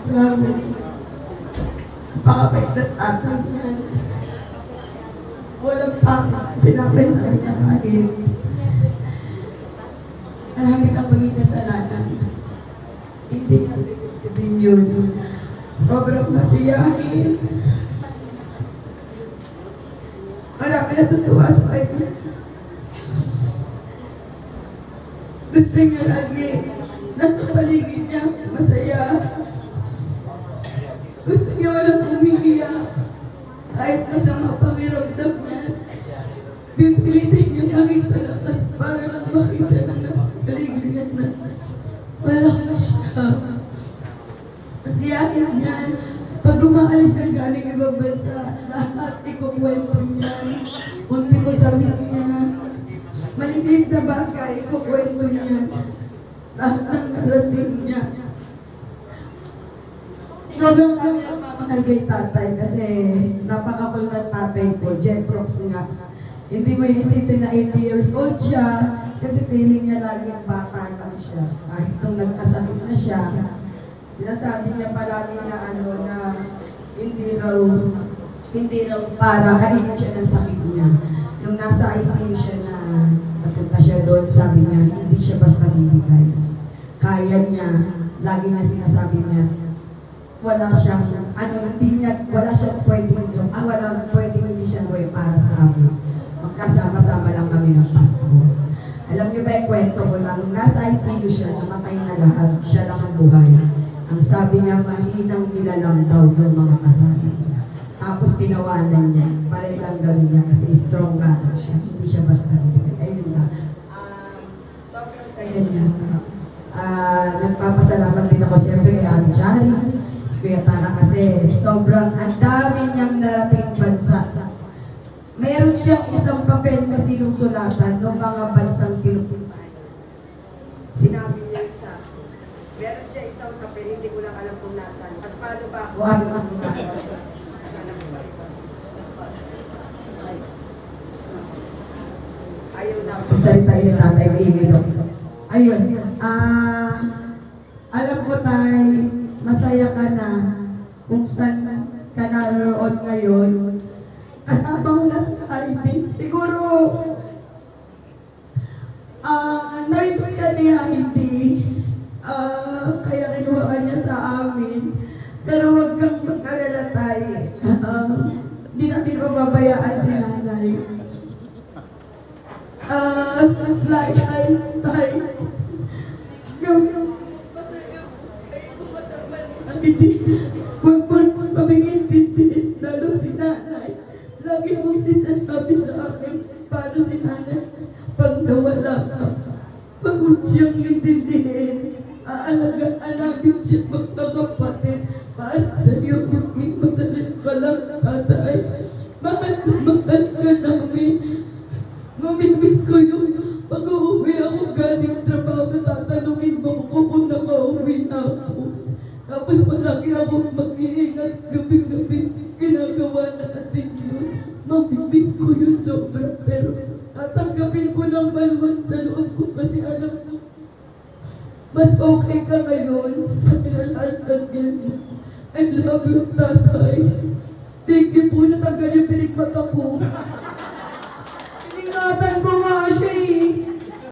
sobrang pakapait na tatang niya. Walang tinapay na kanya kahit. Marami kang maging kasalanan. Hindi ka din yun. Sobrang masiyahin. Marami natutuwa sa kanya. Gusto niya lagi nasa paligid niya, masaya. Gusto niya walang umiiyak. Kahit masama pakiramdam niya, pipilitin niya maging malakas para lang makita na nasa paligid niya na wala na siya. Masiyahin niya. Pag umaalis ng galing ibang bansa, lahat ikukwento niya. Unti ko damit niya. Maliliit na bagay, ikukwento niya. Lahat ng narating niya. Sobrang kami nagmamahal kay tatay kasi napakakul ng tatay ko, Jetrox nga. Hindi mo isipin na 80 years old siya kasi feeling niya laging bata lang siya. Kahit nung nagkasakit na siya, sinasabi niya palagi na na hindi raw para kainin siya ng sakit niya. Nung nasa ICU siya na napunta siya doon, sabi niya, hindi siya basta bibigay. Kaya niya, lagi na sinasabi niya, wala siyang pwedeng hindi siya gawin para sa amin. Magkasama-sama lang kami ng Pasko. Alam niyo ba yung kwento ko lang, nasa ICU siya, namatay na lahat, siya lang ang buhay. Ang sabi niya, mahinang nilalang daw ng mga kasama niya. Tapos tinawanan niya, para ilang gawin niya kasi strong brother siya, hindi siya basta bibigay. Ayun na. Sobrang saya niya. Nagpapasalamat din ako siyempre kay Ate Jari, Kuya Tara kasi sobrang ang dami niyang narating bansa. Meron siyang isang papel na sinusulatan ng mga bansang pinupuntahan. Sinabi niya sa meron siya isang papel, hindi ko lang alam kung nasaan. Mas paano ba ako? Ayaw na akong salitain ni tatay, maingay daw. Ayun. Alam ko tay, masaya ka na kung saan ka naroon ngayon. Kasama mo na sa Haiti. Siguro, na-impress ka ni Haiti. Kaya kinuha niya sa amin. Pero huwag kang mag-alala tayo. Hindi natin mababayaan si nanay. Like tayo. Huwag mo pamingin-tintin, lalo si nanay. Lagi mong sinasabi sa akin, paano si nanay pag nawala ka. Pag huwag siyang intindihin, aalagaan siya magkakapatid. Para sa iyo, yung masalit pa lang, tatay. Mahal na mahal ka namin. Mamimiss ko yung pag-uwi ako galing trabaho, tatanungin mo ko kung nakauwi na ako. Tapos malaki ako mag-iingat gabi-gabi. Ginagawa natin yun. Mamimiss ko yun sobra. Pero tatanggapin ko ng maluwag sa loob ko kasi alam na mas okay ka ngayon sa pinalalan yan. I love you, tatay. Thank you po, natanggal yung pinigmata ko. Iningatan ko nga siya